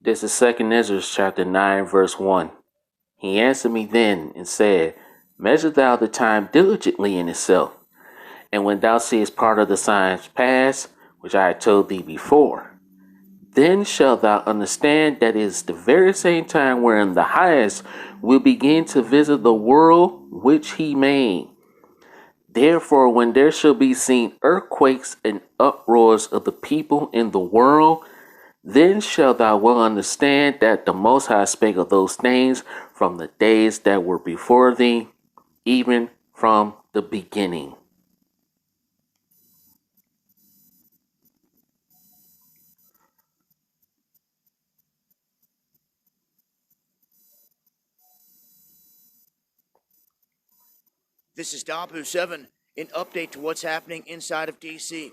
This is 2 Ezra chapter 9, verse 1. He answered me then and said, Measure thou the time diligently in itself, and when thou seest part of the signs pass, which I had told thee before, then shalt thou understand that it is the very same time wherein the highest will begin to visit the world which he made. Therefore, when there shall be seen earthquakes and uproars of the people in the world, then shalt thou well understand that the Most High spake of those things from the days that were before thee, even from the beginning. This is Dabu7, an update to what's happening inside of DC.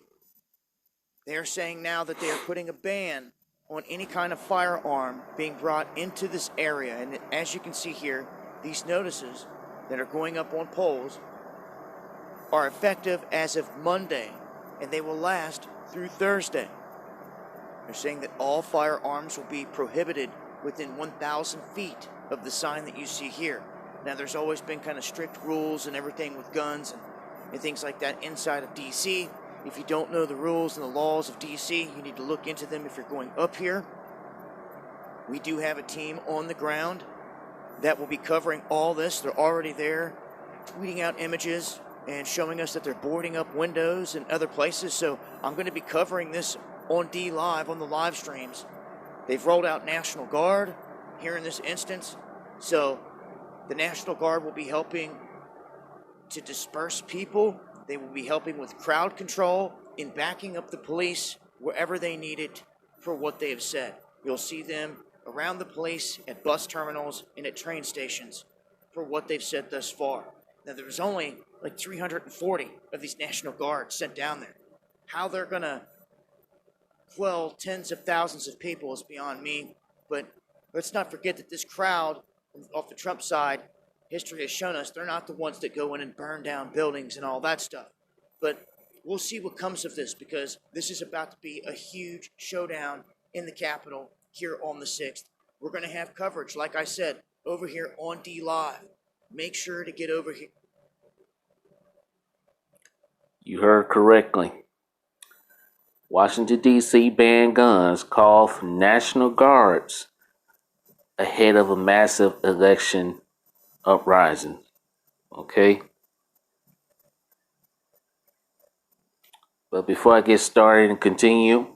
They are saying now that they are putting a ban on any kind of firearm being brought into this area. And as you can see here, these notices that are going up on poles are effective as of Monday, and they will last through Thursday. They're saying that all firearms will be prohibited within 1,000 feet of the sign that you see here. Now, there's always been kind of strict rules and everything with guns and things like that inside of DC. If you don't know the rules and the laws of DC, you need to look into them if you're going up here. We do have a team on the ground that will be covering all this. They're already there, tweeting out images and showing us that they're boarding up windows and other places. So I'm going to be covering this on D Live, on the live streams. They've rolled out National Guard here in this instance. So the National Guard will be helping to disperse people. They will be helping with crowd control in backing up the police wherever they need it for what they have said. You'll see them around the police at bus terminals and at train stations for what they've said thus far. Now, there was only like 340 of these National Guards sent down there. How they're going to quell tens of thousands of people is beyond me. But let's not forget that this crowd off the Trump side, history has shown us they're not the ones that go in and burn down buildings and all that stuff. But we'll see what comes of this, because this is about to be a huge showdown in the Capitol here on the 6th. We're going to have coverage, like I said, over here on D Live. Make sure to get over here. You heard correctly. Washington, D.C. banned guns, call for National Guards ahead of a massive election uprising. Okay? But before I get started and continue,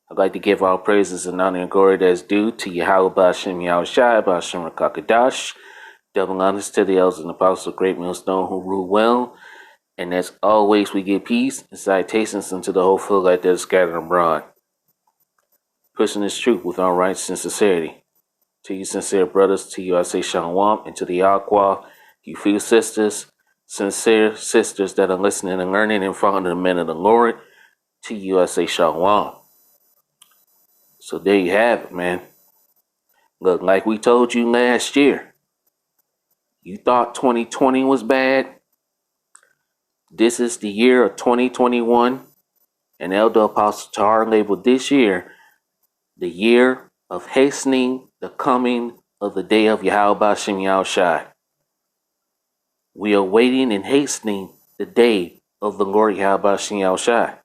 I'd like to give all praises and honor and glory that is due to yahawashi, yahawashi, Bashem Rakakadash. Double honors to the elders and apostles of Great Millstone who rule well. And as always, we give peace and salutations unto the hopeful that is scattered abroad, pushing this truth with all righteousness and sincerity. To you sincere brothers, to you I say shalom, and to the Aqua, you few sisters, sincere sisters that are listening and learning and following the men of the Lord, to you I say shalom. So there you have it, man. Look, like we told you last year, you thought 2020 was bad. This is the year of 2021, and Elder Apostle Tahar labeled this year the year of hastening the coming of the day of Yahweh Bashem Yahushai. We are waiting and hastening the day of the Lord Yahweh Bashem Yahushai.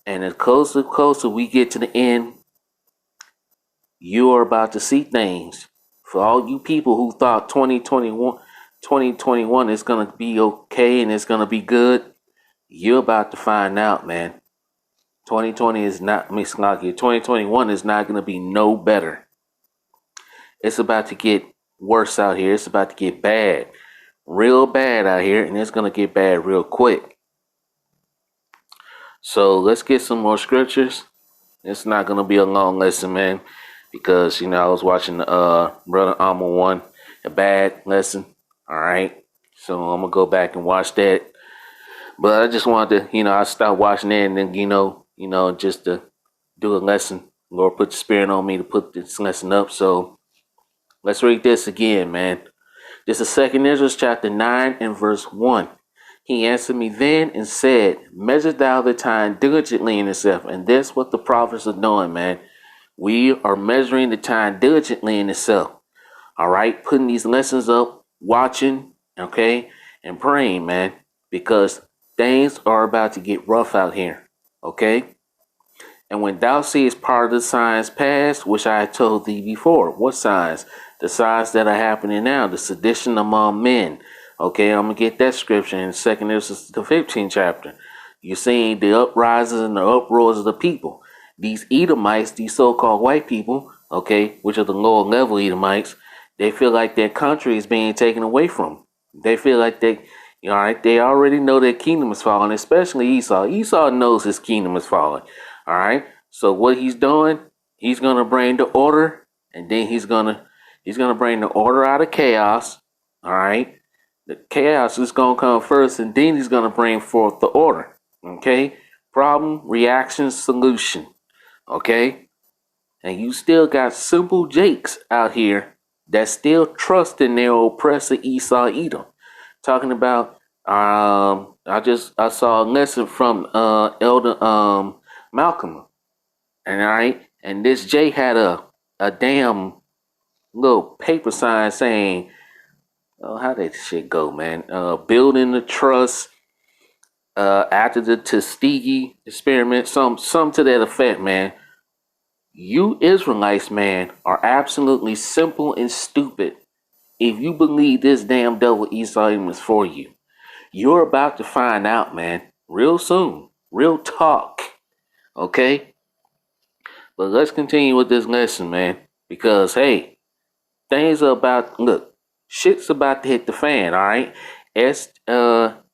And as closer we get to the end, you are about to see things. For all you people who thought 2021 is going to be okay and it's going to be good, you're about to find out, man. 2020 is not, 2021 is not going to be no better. It's about to get worse out here. It's about to get bad, real bad out here, and it's going to get bad real quick. So let's get some more scriptures. It's not going to be a long lesson, man, because, I was watching Brother Alma one, a bad lesson. All right. So I'm going to go back and watch that. But I just wanted to, I stopped watching it and then, just to do a lesson. Lord put the spirit on me to put this lesson up. So let's read this again, man. This is 2 Ezra chapter 9 and verse 1. He answered me then and said, Measure thou the time diligently in itself. And that's what the prophets are doing, man. We are measuring the time diligently in itself. All right, putting these lessons up, watching, okay, and praying, man, because things are about to get rough out here. Okay. And when thou seest part of the signs past, which I had told thee before, what signs? The signs that are happening now, the sedition among men. Okay, I'm gonna get that scripture in 2nd Ezra, the 15th chapter. You're seeing the uprisings and the uproars of the people. These Edomites, these so-called white people, okay, which are the lower level Edomites, they feel like their country is being taken away from them. They feel like all right, they already know their kingdom is falling, especially Esau. Esau knows his kingdom is falling. All right. So what he's doing, he's gonna bring the order, and then he's gonna bring the order out of chaos. All right. The chaos is gonna come first, and then he's gonna bring forth the order. Okay. Problem, reaction, solution. Okay. And you still got simple Jakes out here that still trust in their oppressor Esau Edom. Talking about I saw a lesson from Elder Malcolm. And all right, and this Jay had a damn little paper sign saying, "Oh, how did this shit go, man? Building the trust after the Tuskegee experiment, some to that effect, man. You Israelites, man, are absolutely simple and stupid if you believe this damn devil Esau is for you. You're about to find out, man, real soon. Real talk, okay? But let's continue with this lesson, man, because hey, things are about look, shit's about to hit the fan, all right? All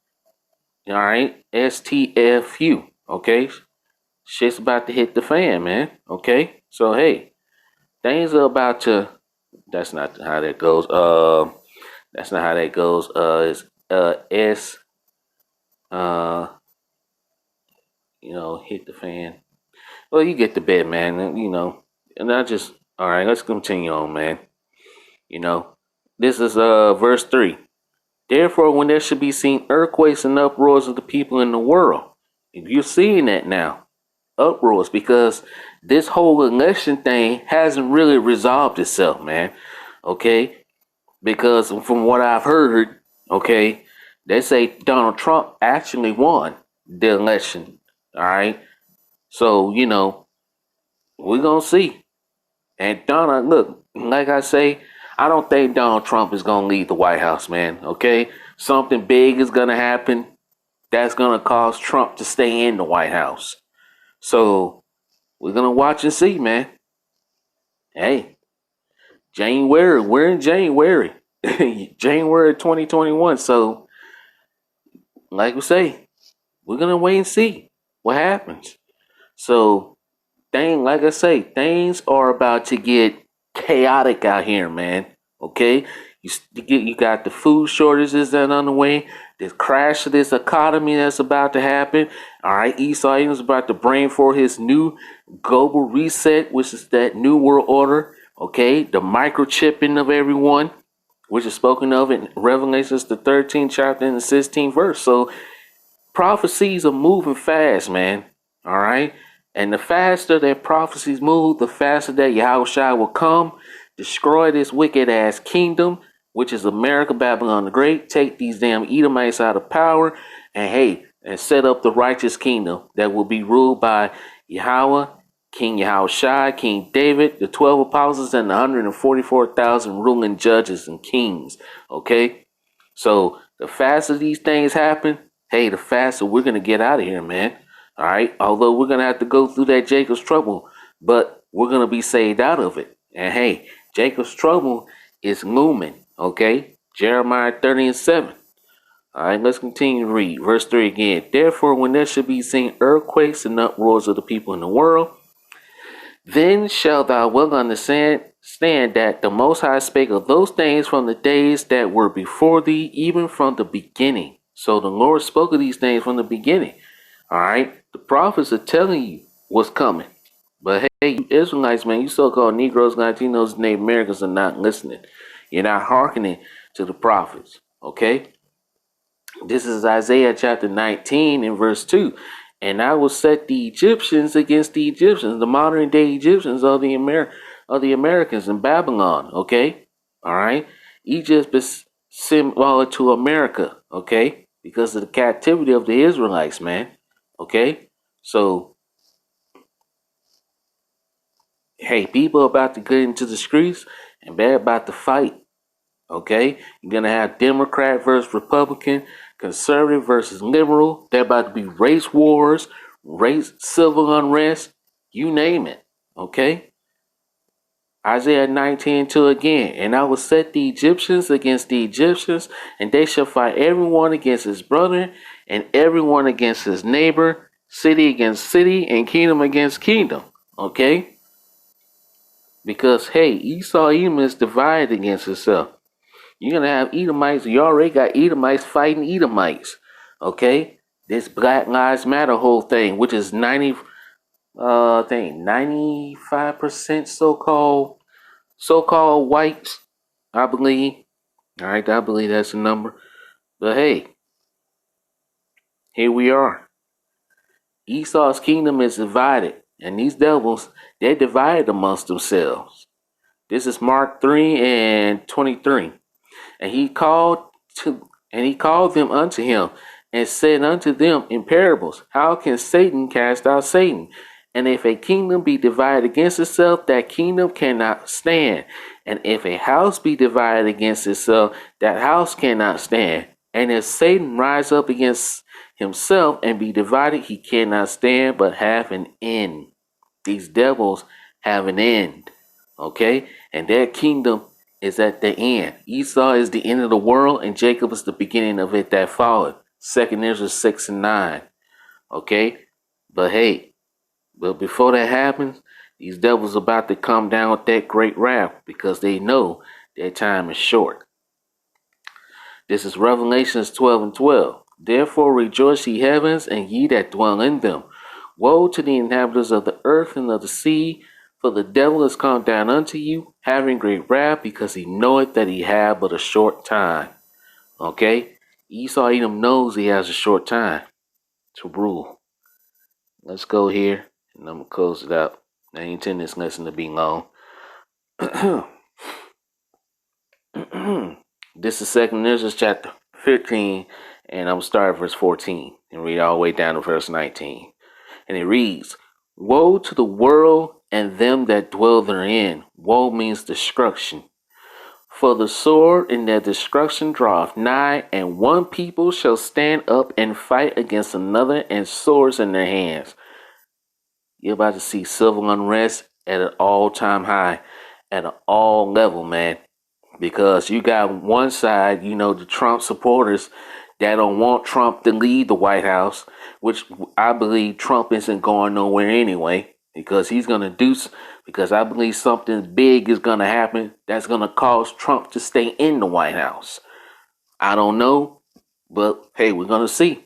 right, STFU, okay? Shit's about to hit the fan, man. Okay? So hey, things are about to that's not how that goes. That's not how that goes. It's S hit the fan. Well, you get the bit, man, and I just all right, let's continue on, man. You know, this is verse 3. Therefore, when there should be seen earthquakes and uproars of the people in the world, if you're seeing that now, uproars, because this whole election thing hasn't really resolved itself, man. Okay, because from what I've heard, okay, they say Donald Trump actually won the election. All right, so we're gonna see. And Donald, look, like I say, I don't think Donald Trump is gonna leave the White House, man. Okay, something big is gonna happen that's gonna cause Trump to stay in the White House. So we're gonna watch and see, man. Hey, January, we're in January, January 2021. So, like we say, we're gonna wait and see what happens. So, like I say, things are about to get chaotic out here, man. Okay, you got the food shortages that are on the way. This crash of this economy that's about to happen. All right, Esau is about to bring forth his new global reset, which is that new world order. Okay, the microchipping of everyone, which is spoken of in Revelations the 13th chapter and the 16th verse. So prophecies are moving fast, man. All right. And the faster that prophecies move, the faster that Yahawashi will come, destroy this wicked ass kingdom, which is America, Babylon the Great, take these damn Edomites out of power, and hey, and set up the righteous kingdom that will be ruled by Yahweh, King Yahawashi, King David, the 12 apostles, and the 144,000 ruling judges and kings. Okay? So the faster these things happen, hey, the faster we're gonna get out of here, man. All right. Although we're gonna have to go through that Jacob's trouble, but we're gonna be saved out of it. And hey, Jacob's trouble is looming. Okay. Jeremiah 30:7. All right. Let's continue to read verse 3 again. Therefore, when there should be seen earthquakes and uproars of the people in the world, then shalt thou well understand that the Most High spake of those things from the days that were before thee, even from the beginning. So the Lord spoke of these things from the beginning. All right, the prophets are telling you what's coming. But hey, you Israelites, man, you so-called Negroes, Latinos, Native Americans are not listening. You're not hearkening to the prophets. Okay, this is Isaiah chapter 19 and verse 2. And I will set the Egyptians against the Egyptians. The modern day Egyptians are the Americans in Babylon. Okay, all right. Egypt is similar to America. Okay, because of the captivity of the Israelites, man. Okay, so hey, people are about to get into the streets and they're about to fight. Okay, you're gonna have Democrat versus Republican, conservative versus liberal. There about to be race wars, race civil unrest, you name it. Okay, Isaiah 19:2 again, and I will set the Egyptians against the Egyptians, and they shall fight everyone against his brother, and everyone against his neighbor, city against city, and kingdom against kingdom. Okay, because hey, Esau Edom is divided against itself. You're gonna have Edomites. You already got Edomites fighting Edomites. Okay, this Black Lives Matter whole thing, which is 95% so-called whites, I believe. All right, I believe that's the number. But hey, here we are. Esau's kingdom is divided, and these devils they're divided amongst themselves. This is Mark 3:23. And he called them unto him, and said unto them in parables, How can Satan cast out Satan? And if a kingdom be divided against itself, that kingdom cannot stand. And if a house be divided against itself, that house cannot stand. And if Satan rise up against himself and be divided, he cannot stand, but have an end. These devils have an end. Okay? And their kingdom is at the end. Esau is the end of the world, and Jacob is the beginning of it that followed. 2 Ezra 6:9. Okay? But hey, before that happens, these devils about to come down with that great wrath because they know their time is short. This is Revelations 12:12. Therefore rejoice ye heavens, and ye that dwell in them. Woe to the inhabitants of the earth and of the sea, for the devil is come down unto you, having great wrath, because he knoweth that he have but a short time. Okay? Esau Edom knows he has a short time to rule. Let's go here, and I'm going to close it out. I ain't intend this lesson to be long. This is 2 Ezra chapter 15, and I'm going to start at verse 14 and read all the way down to verse 19. And it reads, Woe to the world and them that dwell therein. Woe means destruction. For the sword in their destruction draweth nigh, and one people shall stand up and fight against another, and swords in their hands. You're about to see civil unrest at an all-time high, at an all level, man. Because you got one side, the Trump supporters that don't want Trump to leave the White House, which I believe Trump isn't going nowhere anyway, because because I believe something big is going to happen that's going to cause Trump to stay in the White House. I don't know, but hey, we're going to see.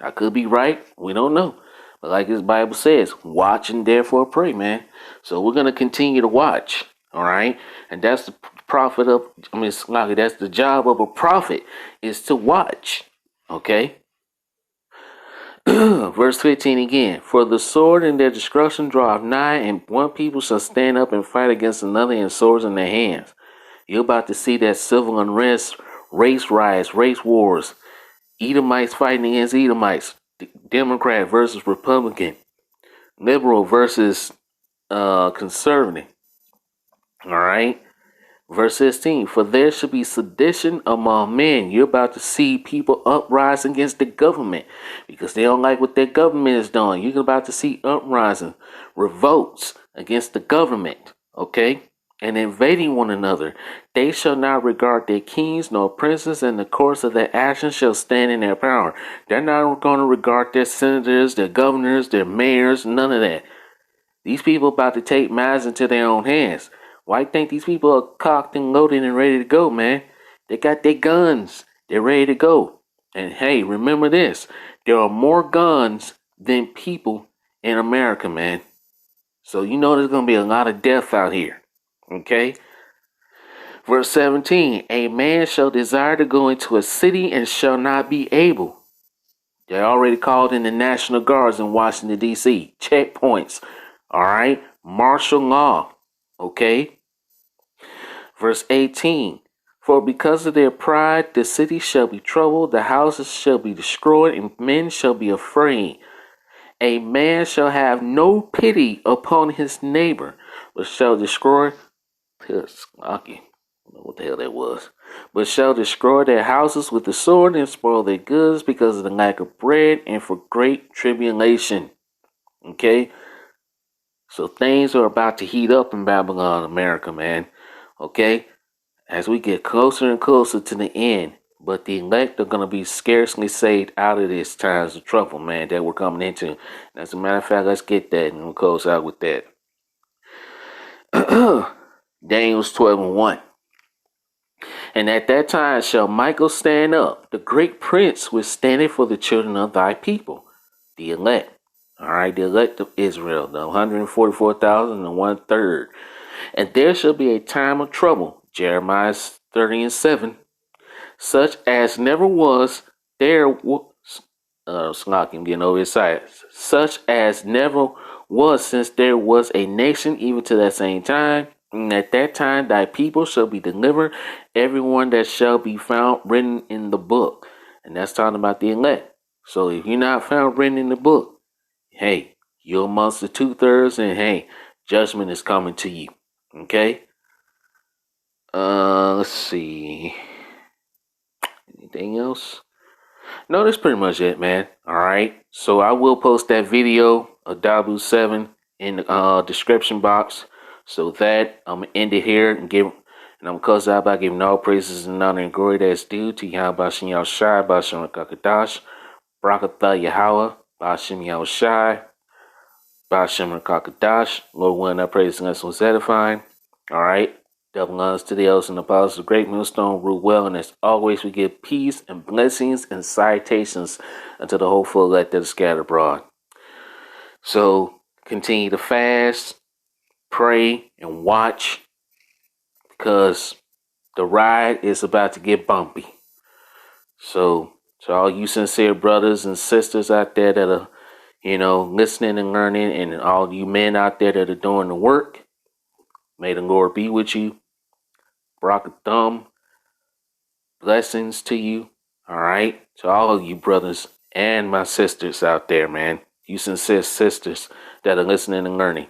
I could be right. We don't know. But like this Bible says, watch and therefore pray, man. So we're going to continue to watch. All right. And that's the that's the job of a prophet, is to watch. Okay. Verse 15 again. For the sword in their destruction draweth nigh, and one people shall stand up and fight against another, and swords in their hands. You're about to see that civil unrest, race riots, race wars, Edomites fighting against Edomites, Democrat versus Republican, liberal versus conservative. All right. Verse 16, for there shall be sedition among men. You're about to see people uprising against the government because they don't like what their government is doing. You're about to see uprising, revolts against the government, okay? And invading one another. They shall not regard their kings nor princes, and the course of their actions shall stand in their power. They're not going to regard their senators, their governors, their mayors, none of that. These people about to take matters into their own hands. Why think these people are cocked and loaded and ready to go, man? They got their guns. They're ready to go. And hey, remember this. There are more guns than people in America, man. So you know there's going to be a lot of death out here. Okay? Verse 17. A man shall desire to go into a city and shall not be able. They already called in the National Guards in Washington, D.C. Checkpoints. All right. Martial law. Okay. Verse 18. For because of their pride, the city shall be troubled, the houses shall be destroyed, and men shall be afraid. A man shall have no pity upon his neighbor, but shall destroy his. Okay. I don't know what the hell that was. But shall destroy their houses with the sword and spoil their goods because of the lack of bread and for great tribulation. Okay? So things are about to heat up in Babylon, America, man. Okay? As we get closer and closer to the end, but the elect are going to be scarcely saved out of this times of trouble, man, that we're coming into. As a matter of fact, let's get that and we'll close out with that. Daniel's 12 and 1. And at that time shall Michael stand up, the great prince which standeth for the children of thy people, the elect. All right, the elect of Israel, the 144,000 and 1/3. And there shall be a time of trouble, Jeremiah 30 and 7, such as never was there was. Slocking getting over his side. Such as never was since there was a nation even to that same time. And at that time thy people shall be delivered, everyone that shall be found written in the book. And that's talking about the elect. So if you're not found written in the book, hey, you're amongst the 2/3, and hey, judgment is coming to you. Okay? Let's see. Anything else? No, that's pretty much it, man. All right. So I will post that video of Dabu 7 in the description box. So that I'm gonna end it here and I'm gonna close out by giving all praises and honor and glory that's due to Yahweh Bashem Yahushai, Bashem Rakakadash, Barakatha Yahweh, Bashem Yahushai, Bashem Rakakadash. Lord willing, I praise and was edifying. All right. Double honors to the elders and apostles of Great Millstone rule well, and as always, we give peace and blessings and citations unto the hopeful elect that are scattered abroad. So continue to fast, pray, and watch, because the ride is about to get bumpy. So to all you sincere brothers and sisters out there that are, listening and learning, and all you men out there that are doing the work, may the Lord be with you. Barakathum. Blessings to you. All right. To all of you brothers and my sisters out there, man. You sincere sisters that are listening and learning.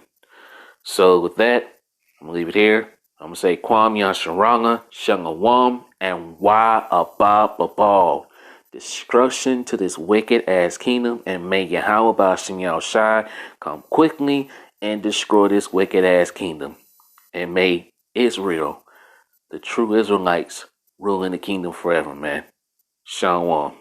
So with that, I'm going to leave it here. I'm going to say Kwam Yasharanga, Shungawam, and Wa Abab Babal. Destruction to this wicked ass kingdom, and may Yahweh Bashem Yahushai come quickly and destroy this wicked ass kingdom. And may Israel, the true Israelites, rule in the kingdom forever, man. Shalom.